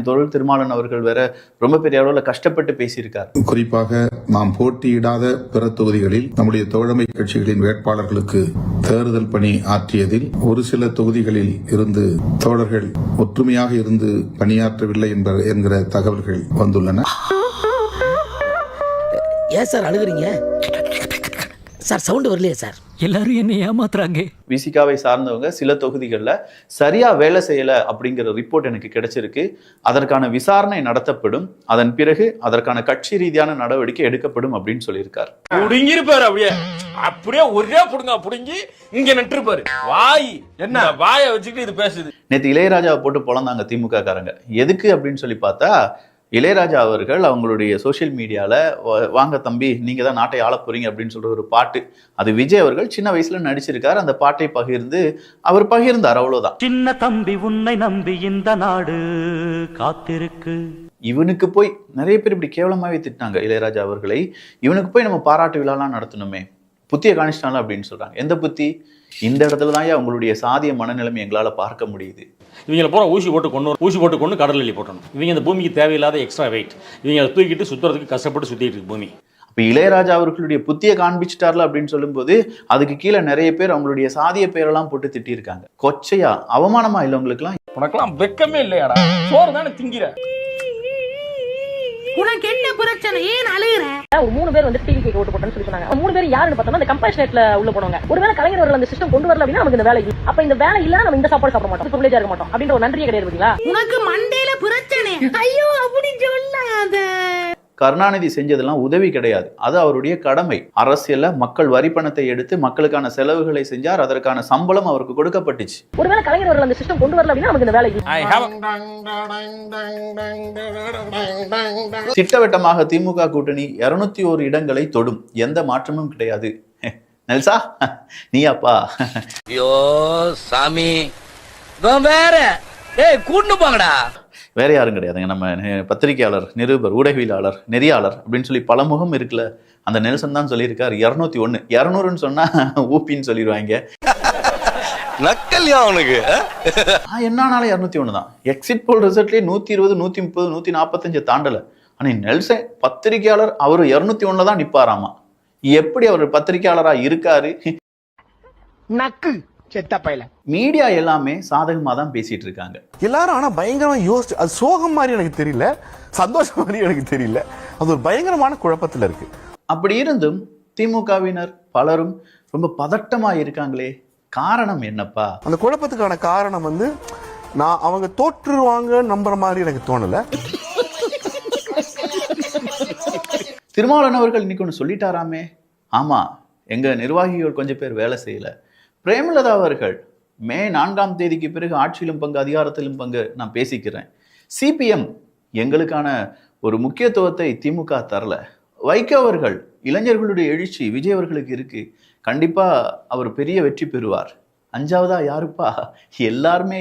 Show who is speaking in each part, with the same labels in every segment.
Speaker 1: தொழில் திருமாவளவன் அவர்கள் வேற ரொம்ப பெரிய அளவுல கஷ்டப்பட்டு பேசியிருக்கார்.
Speaker 2: குறிப்பாக நாம் போட்டியிடாத பிற தொகுதிகளில் நம்முடைய தோழமை கட்சிகளின் வேட்பாளர்களுக்கு தேர்தல் பணி ஆற்றியதில் ஒரு சில தொகுதிகளில் இருந்து தோழர்கள் ஒற்றுமையாக இருந்து பணியாற்றவில்லை என்கிற தகவல்கள் வந்துள்ளன.
Speaker 3: ஏன் சார் அழுகுறீங்க சார்? சவுண்ட் வரலையே சார்?
Speaker 4: எல்லாரும் என்ன ஏமாத்துறாங்க.
Speaker 1: விசிகாவை சார்ந்தவங்க சில தொகுதிகளில் சரியா வேலை செய்யல அப்படிங்கிற ரிப்போர்ட் எனக்கு கிடைச்சிருக்கு. அதற்கான விசாரணை நடத்தப்படும். அதன் பிறகு அதற்கான கட்சி ரீதியான நடவடிக்கை எடுக்கப்படும் அப்படின்னு சொல்லியிருக்காரு.
Speaker 5: புடுங்கிருப்பாரு அப்படியே அப்படியே ஒரே புடுங்க புடுங்கி இங்க நின்றுப்பாரு. வாய் என்ன வாயை வச்சுக்கிட்டு இது பேசுது.
Speaker 1: நேற்று இளையராஜாவை போட்டு பொழந்தாங்க திமுக காரங்க. எதுக்கு அப்படின்னு சொல்லி பார்த்தா, இளையராஜா அவர்கள் அவங்களுடைய சோசியல் மீடியால வாங்க தம்பி நீங்க தான் நாட்டை ஆள போறீங்க அப்படின்னு சொல்ற ஒரு பாட்டு, அது விஜய் அவர்கள் சின்ன வயசுல நடிச்சிருக்காரு. அந்த பாட்டை பகிர்ந்து அவர் பகிர்ந்தார், அவ்வளவுதான்.
Speaker 4: சின்ன தம்பி உன்னை நம்பி இந்த நாடு காத்திருக்கு.
Speaker 1: இவனுக்கு போய் நிறைய பேர் இப்படி கேவலமாவே திட்டினாங்க இளையராஜா அவர்களை. இவனுக்கு போய் நம்ம பாராட்டு விழாலாம் நடத்தணுமே, புத்திய காணிச்சிட்டாங்க அப்படின்னு சொல்றாங்க. எந்த புத்தி? இந்த இடத்துல தான் அவங்களுடைய சாதிய மனநிலைமை எங்களால பார்க்க முடியுது.
Speaker 5: இவங்களை பூரா ஊசி போட்டு கொண்டு கடல் எல்லி போட்டணும். இவங்க இந்த பூமிக்கு தேவையில்லாத எக்ஸ்ட்ரா வெயிட். இவங்க தூக்கிட்டு சுத்துறதுக்கு கஷ்டப்பட்டு சுத்திட்டு இருக்கு பூமி.
Speaker 1: அப்ப இளையராஜா அவர்களுடைய புத்திய காண்பிச்சிட்டார்ல அப்படின்னு சொல்லும்போது அதுக்கு கீழே நிறைய பேர் அவங்களுடைய சாதிய பேரெல்லாம் போட்டு திட்டி இருக்காங்க. கொச்சையா அவமானமா இல்ல உங்களுக்கு எல்லாம்?
Speaker 5: உனக்கெல்லாம் வெக்கமே இல்லையாடா? சோறு தானே திங்கிற.
Speaker 3: உனக்கு என்ன பிரச்சனை? ஏன் அழுகுற? ஒரு 3 பேர் வந்து டிவி கேக்க ஓட்டு போட்டேன்னு சொல்லி சொன்னாங்க. 3 பேர் யாருன்னு பார்த்தோம்னா அந்த கம்பேஷனேட்ல உள்ள போனவங்க. ஒருவேளை கலைஞர் அவர்கள் அந்த சிஸ்டம் கொண்டு வரல அப்படின்னா நமக்கு இந்த வேலை இல்லை. அப்ப இந்த வேலை இல்ல நம்ம இந்த சாப்பாடு சாப்பிட மாட்டோம், பிரிவிலேஜா இருக்க மாட்டோம் அப்படின்ற ஒரு நன்றியே கிடையாது. பாத்தீங்களா? உனக்கு மண்டையில பிரச்சனை. ஐயோ அப்படி சொல்லாத.
Speaker 1: கருணாநிதி செஞ்சதெல்லாம் உதவி கிடையாது, அது அவருடைய கடமை. அரசியல்ல மக்கள் வரி பணத்தை எடுத்து மக்களுக்கான செலவுகளை செஞ்சார், அதற்கான சம்பளம் அவருக்கு கொடுக்கப்பட்டுச்சு.
Speaker 3: ஒருவேளை கலைஞர் அவர்கள் அந்த சிஸ்டம் கொண்டு வரல அப்படின்னா நமக்கு இந்த வேலை இல்லை.
Speaker 1: திட்டவட்டமாக திமுக கூட்டணி 201 இடங்களை தொடும், எந்த மாற்றமும் கிடையாது. நெல்சா நீயாப்பா?
Speaker 3: ஐயோ சாமி வேற கூட்டு போங்கடா.
Speaker 1: வேற யாரும் கிடையாதுங்க, நம்ம பத்திரிகையாளர், நிருபர், ஊடகவியலாளர், நெறியாளர் அப்படின்னு சொல்லி பல முகம் இருக்குல்ல, அந்த நெல்சன் தான் சொல்லியிருக்காரு 201. 200ன்னு சொன்னா ஊப்பின்னு சொல்லிடுவாங்க.
Speaker 6: நக்கல்யா அவனுக்கு
Speaker 1: என்னானாலும் 201 தான். எக்ஸிட் போல் ரிசல்ட்லயே 120, 130, 145 தாண்டல. ஆனா நெல்சன் பத்திரிகையாளர் அவரு 201 தான் நிப்பாராமா. எப்படி அவர் பத்திரிகையாளரா இருக்காரு?
Speaker 3: நக்கு செத்த பையல.
Speaker 1: மீடியா எல்லாமே சாதகமா தான் பேசிட்டு இருக்காங்க
Speaker 6: எல்லாரும். ஆனா பயங்கரமா யோசிச்சு, அது சோகம் மாதிரி எனக்கு தெரியல, சந்தோஷம் மாதிரி எனக்கு தெரியல, அது ஒரு பயங்கரமான குழப்பத்துல இருக்கு.
Speaker 1: அப்படி இருந்தும் திமுகவினர் பலரும் ரொம்ப பதட்டமா இருக்காங்களே, காரணம் என்னப்பா?
Speaker 6: அந்த குழப்பத்துக்கான காரணம் வந்து நான் அவங்க தோற்றுருவாங்க நம்புற மாதிரி எனக்கு தோணல.
Speaker 1: திருமாவளவன் அவர்கள் இன்னைக்கு ஒன்று சொல்லிட்டாராமே. ஆமா, எங்க நிர்வாகிகள் கொஞ்சம் பேர் வேலை செய்யல. பிரேமலதா அவர்கள் மே 4ஆம் தேதிக்கு பிறகு ஆட்சியிலும் பங்கு அதிகாரத்திலும் பங்கு நான் பேசிக்கிறேன். சிபிஎம் எங்களுக்கான ஒரு முக்கியத்துவத்தை திமுக தரல. வைகோ அவர்கள் இளைஞர்களுடைய எழுச்சி விஜய் அவர்களுக்கு இருக்கு, கண்டிப்பா அவர் பெரிய வெற்றி பெறுவார். 5வதா யாருப்பா? எல்லாருமே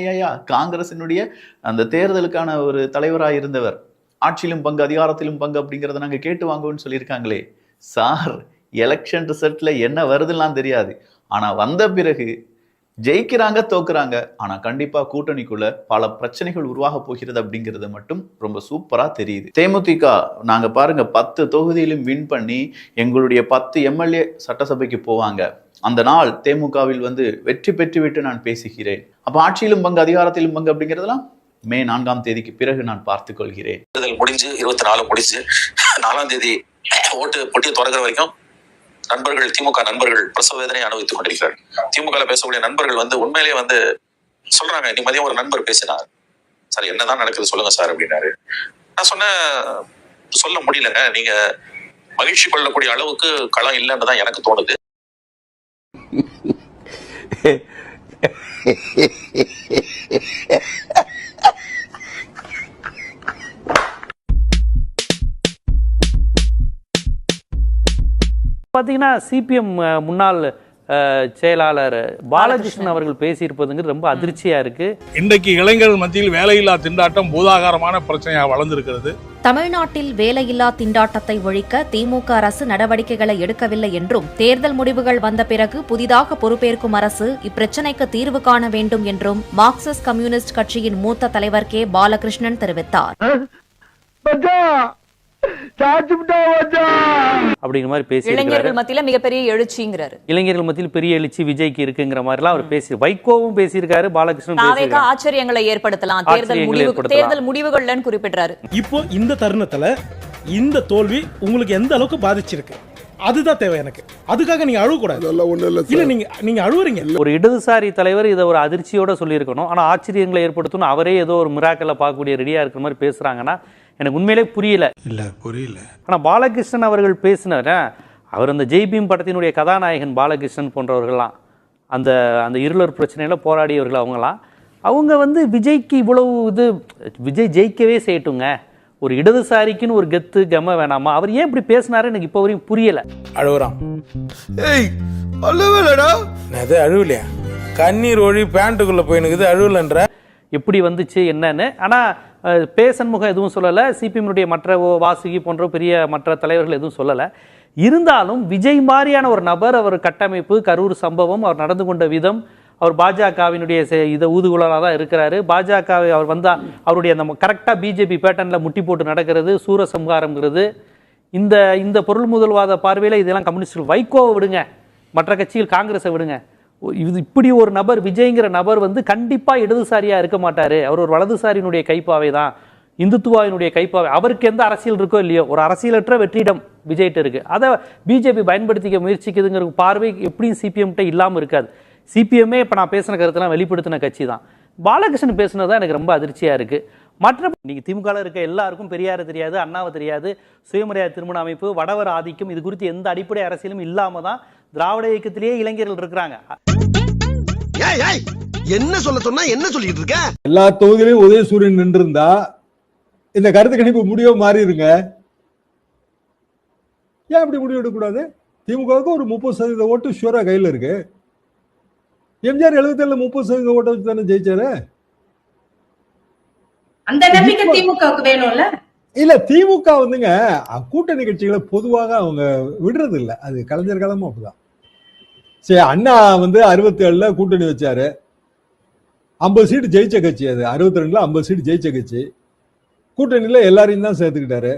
Speaker 1: காங்கிரசினுடைய அந்த தேர்தலுக்கான ஒரு தலைவராக இருந்தவர், ஆட்சியிலும் பங்கு அதிகாரத்திலும் பங்கு அப்படிங்கிறத நாங்கள் கேட்டு வாங்குவோம்னு சொல்லியிருக்காங்களே. சார், எலெக்ஷன் ரிசல்ட்ல என்ன வருதுலாம் தெரியாது, ஆனா வந்த பிறகு ஜெயிக்கிறாங்க தோக்குறாங்க, ஆனா கண்டிப்பா கூட்டணிக்குள்ள பல பிரச்சனைகள் உருவாக போகிறது அப்படிங்கிறது மட்டும் ரொம்ப சூப்பரா தெரியுது. தேமுதிக நாங்க பாருங்க 10 தொகுதியிலும் வின் பண்ணி எங்களுடைய 10 எம்எல்ஏ சட்டசபைக்கு போவாங்க. அந்த நாள் தேமுகவில் வந்து வெற்றி பெற்று விட்டு நான் பேசுகிறேன். அப்ப ஆட்சியிலும் பங்கு அதிகாரத்திலும் பங்கு அப்படிங்கிறதுலாம் மே 4ஆம் தேதிக்கு பிறகு நான் பார்த்துக் கொள்கிறேன்.
Speaker 7: முடிஞ்சு 24 முடிச்சு 4ஆம் தேதி ஓட்டு பொட்டியை தொடங்குற வரைக்கும் நண்பர்கள், திமுக நண்பர்கள் பிரசவ வேதனை அனுபவித்துக் கொண்டிருக்கிறார்கள். திமுக பேசக்கூடிய நண்பர்கள் வந்து உண்மையிலேயே வந்து சொல்றாங்க. இன்னைக்கு மதியம் ஒரு நண்பர் பேசினார், சார் என்னதான் நடக்குது சொல்லுங்க சார் அப்படின்னாரு. நான் சொன்னேன், சொல்ல முடியலங்க, நீங்க மகிழ்ச்சி கொள்ளக்கூடிய அளவுக்கு களம் இல்லைன்னு தான் எனக்கு தோணுது.
Speaker 8: பார்த்தீங்கன்னா சிபிஎம் முன்னாள் செயலாளர் பாலகிருஷ்ணன் அவர்கள் பேசியிருப்பதுங்கிறது ரொம்ப அதிர்ச்சியா இருக்கு.
Speaker 9: இன்றைக்கு இளைஞர்கள் மத்தியில் வேலையில்லா திண்டாட்டம் பூதாகாரமான பிரச்சனையாக வளர்ந்திருக்கிறது.
Speaker 10: தமிழ்நாட்டில் வேலையில்லா திண்டாட்டத்தை ஒழிக்க திமுக அரசு நடவடிக்கைகளை எடுக்கவில்லை என்றும், தேர்தல் முடிவுகள் வந்த பிறகு புதிதாக பொறுப்பேற்கும் அரசு இப்பிரச்சினைக்கு தீர்வு காண வேண்டும் என்றும் மார்க்சிஸ்ட் கம்யூனிஸ்ட் கட்சியின் மூத்த தலைவர் கே. பாலகிருஷ்ணன் தெரிவித்தார்.
Speaker 8: அப்படிங்கிற மாதிரி பேசி
Speaker 11: இளைஞர்கள் மத்தியில மிகப்பெரிய எழுச்சிங்கிறாரு.
Speaker 8: இளைஞர்கள் மத்தியில் பெரிய எழுச்சி விஜய்க்கு இருக்குங்கிற மாதிரிலாம் அவர் பேசி, வைகோவும் பேசியிருக்காரு, பாலகிருஷ்ணன்
Speaker 11: பேசியிருக்காரு. ஆச்சரியங்களை ஏற்படுத்தலாம் தேர்தல் முடிவுகள்னு குறிப்பிட்டாரு.
Speaker 12: இப்போ இந்த தருணத்துல இந்த தோல்வி உங்களுக்கு எந்த அளவுக்கு பாதிச்சிருக்கு, அதுதான் தேவை எனக்கு. அதுக்காக நீங்க அழுவக்கூடாது. இல்ல நீங்க அழுவுறீங்க.
Speaker 8: ஒரு இடதுசாரி தலைவர் இதை ஒரு அதிர்ச்சியோட சொல்லியிருக்கணும். ஆனா ஆச்சரியங்களை ஏற்படுத்தணும் அவரே ஏதோ ஒரு மிராக்கல்ல பார்க்கக்கூடிய ரெடியா இருக்கிற மாதிரி பேசுறாங்கன்னா எனக்கு உண்மையிலே புரியல. ஆனா பாலகிருஷ்ணன் அவர்கள் பேசினார, அவர் அந்த ஜெய்பீம் படத்தினுடைய கதாநாயகன் பாலகிருஷ்ணன் போன்றவர்கள்லாம், அந்த அந்த இருளர் பிரச்சனையில போராடியவர்கள் அவங்க விஜய்க்கு இவ்வளவு இது, விஜய் ஜெயிக்கவே செய்யட்டுங்க, ஒரு இடதுசாரிக்குன்னு ஒரு கெத்து கம வேணாமா, அவர் ஏன் இப்படி பேசினாரு எனக்கு இப்போ வரையும் புரியல.
Speaker 12: அழுவுறான். அழுவலையா, கண்ணீர் ஒழி பேண்ட்டுக்குள்ள போயினுக்குது, அழுவலன்ற
Speaker 8: எப்படி வந்துச்சு என்னன்னு. ஆனா பேசன்முகம் எதுவும் சொல்லலை, சிபிஎம்னுடைய மற்ற வாசுகி போன்ற பெரிய மற்ற தலைவர்கள் எதுவும் சொல்லலை. இருந்தாலும் விஜய் மாதிரியான ஒரு நபர், அவர் கட்டமைப்பு, கரூர் சம்பவம், அவர் நடந்து கொண்ட விதம், அவர் பாஜகவினுடைய இதை ஊதுகுழலாக தான் இருக்கிறாரு. பாஜகவை அவர் வந்தால் அவருடைய அந்த கரெக்டாக பிஜேபி பேட்டர்னில் முட்டி போட்டு நடக்கிறது, சூரசம்ஹாரம்ங்கிறது, இந்த பொருள் முதல்வாத பார்வையில் இதெல்லாம் கம்யூனிஸ்ட். வைகோவை விடுங்க, மற்ற கட்சிகள் காங்கிரஸை விடுங்க, இப்படி ஒரு நபர் விஜய்ங்கிற நபர் கண்டிப்பா இடதுசாரியா இருக்க மாட்டாரு. அவர் ஒரு வலதுசாரியினுடைய கைப்பாவை தான், இந்துத்துவாவினுடைய கைப்பாவை. அவருக்கு எந்த அரசியல் இருக்கோ இல்லையோ, ஒரு அரசியலற்ற வெற்றிடம் விஜய்கிட்ட இருக்கு. அதை பிஜேபி பயன்படுத்திக்க முயற்சிக்குதுங்கிற பார்வை எப்படியும் சிபிஎம்கிட்ட இல்லாமல் இருக்காது. சிபிஎம்மே இப்போ நான் பேசின கருத்தெல்லாம் வெளிப்படுத்தின கட்சி தான். பாலகிருஷ்ணன் பேசுனது எனக்கு ரொம்ப அதிர்ச்சியா இருக்கு. மற்ற நீங்க திமுக இருக்க எல்லாருக்கும் பெரியாரை தெரியாது, அண்ணாவை தெரியாது, சுயமரியாதை திருமண அமைப்பு, வடவர் ஆதிக்கம், இது குறித்து எந்த அடிப்படை அரசியலும் இல்லாம தான் திராவிட இயக்கத்திலேயே இளைஞர்கள் இருக்கிறாங்க.
Speaker 13: என்ன சொல்ல சொன்னா என்ன சொல்லிட்டு இருக்க?
Speaker 14: எல்லா தொகுதியிலும் உதயசூரியன் நின்று இருந்தா இந்த கருத்து கணிப்பு முடிவு மாறி இருங்க. ஏன் அப்படி முடிவு எடுக்கக்கூடாது? திமுகவுக்கு ஒரு 30% ஓட்டு ஷூரா கையில இருக்கு. எம்ஜிஆர் 77 30% ஓட்டை வச்சு தானே ஜெயிச்சாரு.
Speaker 3: அந்த நம்பிக்கை திமுகவுக்கு வேணும்ல.
Speaker 14: இல்ல, திமுக கூட்டணி கட்சிகளை பொதுவாக அவங்க விடுறது இல்ல. அது கலைஞர் காலமும் அப்படிதான். சரி, அண்ணா 67 கூட்டணி வச்சாரு, 50 சீட்டு ஜெயிச்ச கட்சி. அது 62 50 சீட்டு ஜெயிச்ச கட்சி. கூட்டணியில எல்லாரையும் தான் சேர்த்துக்கிட்டாரு.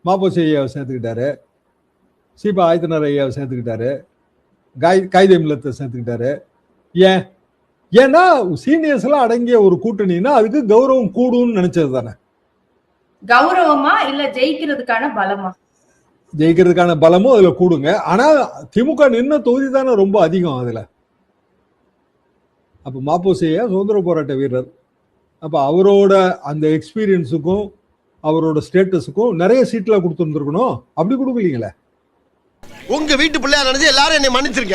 Speaker 14: மாப்போசி ஐயாவை சேர்த்துக்கிட்டாரு, சீபா ஆயத்தனார் ஐயாவை சேர்த்துக்கிட்டாரு, காயிதே மில்லத்தை சேர்த்துக்கிட்டாரு. ஏன்னா சீனியர்ஸ் எல்லாம் அடங்கிய ஒரு கூட்டணின்னா அதுக்கு கௌரவம் கூடும்னு நினைச்சது தானே.
Speaker 3: கௌரவமா இல்ல ஜெயிக்கிறதுக்கான பலமா?
Speaker 14: ஜெயிக்கிறதுக்கான பலமும் அதுல கூடுங்க. ஆனா திமுக நின்ன தொகுதி தானே ரொம்ப அதிகம் அதுல. அப்ப மாப்போசியா சுதந்திர போராட்ட வீரர், அப்ப அவரோட அந்த எக்ஸ்பீரியன்ஸுக்கும் அவரோட ஸ்டேட்டஸுக்கும் நிறைய சீட்ல கொடுத்துருந்துருக்கணும். அப்படி கொடுக்கலீங்களே.
Speaker 13: உங்க வீட்டு பிள்ளையா நினைச்சு எல்லாரும் என்னை மன்னிச்சிருக்க.